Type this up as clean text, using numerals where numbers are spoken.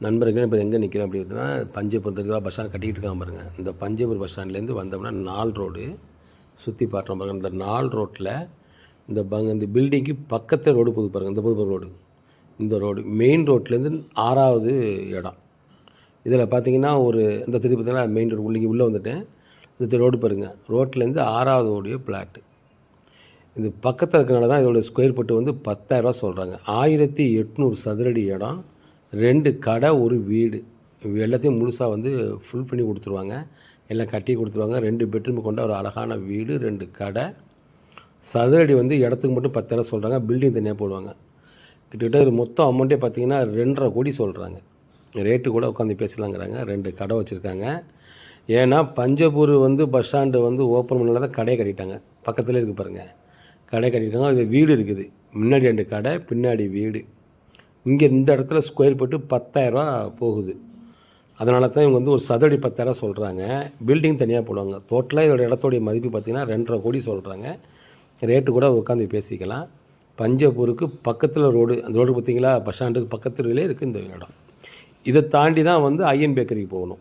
நண்பர்களே இப்போ எங்கே நிற்கிறோம் அப்படின்னா பஞ்சபுரத்துக்கு பஸ் ஸ்டாண்ட் கட்டிக்கிட்டு இருக்கான் பாருங்கள். இந்த பஞ்சபுரம் பஸ் ஸ்டாண்ட்லேருந்து வந்தோம்னா 4 ரோடு சுற்றி பார்த்தோம் பாருங்கள். இந்த 4 ரோட்டில் இந்த பில்டிங்கு பக்கத்தில் ரோடு போகுது பாருங்கள். இந்த புது ரோடு, இந்த ரோடு மெயின் ரோட்லேருந்து 6வது இடம். இதில் பார்த்தீங்கன்னா இந்த திருப்பி பார்த்தீங்கன்னா மெயின் ரோடு உள்ளே வந்துட்டேன். இந்த ரோடு பாருங்கள், ரோட்லேருந்து 6வது ஓடிய பிளாட்டு. இது பக்கத்தில் இருக்கிறனால தான் இதோட ஸ்கொயர் ஃபீட்டு வந்து 10,000 ரூபா சொல்கிறாங்க. 1800 சதுரடி இடம், 2 கடை, ஒரு வீடு, எல்லாத்தையும் முழுசாக வந்து ஃபுல் பண்ணி கொடுத்துருவாங்க. எல்லாம் கட்டி கொடுத்துருவாங்க. 2 பெட்ரூம் கொண்ட ஒரு அழகான வீடு, 2 கடை. சதுரடி வந்து இடத்துக்கு மட்டும் 10,000 சொல்கிறாங்க. பில்டிங் தனியாக போடுவாங்க. கிட்டத்தட்ட மொத்தம் அமௌண்ட்டே பார்த்தீங்கன்னா 2,50 கோடி சொல்கிறாங்க. ரேட்டு கூட உட்காந்து பேசலாங்கிறாங்க. 2 கடை வச்சுருக்காங்க. ஏன்னா பஞ்சபூர் வந்து பஸ் ஸ்டாண்டு வந்து ஓப்பன் பண்ணல தான் கடையை கட்டிட்டாங்க. பக்கத்துலேயே இருக்குது பாருங்கள், கடை கட்டியிருக்காங்க. அது வீடு இருக்குது, முன்னாடி 2 கடை, பின்னாடி வீடு. இங்கே இந்த இடத்துல ஸ்கொயர் ஃபீட்டு 10,000 ரூபா போகுது. அதனால தான் இவங்க வந்து ஒரு சதுரடி 10,000 சொல்கிறாங்க. பில்டிங் தனியாக போடுவாங்க. டோட்டலாக இதோட இடத்தோடைய மதிப்பு பார்த்திங்கன்னா 2,50 கோடி சொல்கிறாங்க. ரேட்டு கூட உட்காந்து பேசிக்கலாம். பஞ்சபூருக்கு பக்கத்தில் ரோடு, அந்த ரோடு பார்த்திங்களா, பஸ் ஸ்டாண்டுக்கு பக்கத்துலேயே இருக்குது இந்த இடம். இதை தாண்டி தான் வந்து ஐஎன் பேக்கரிக்கு போகணும்.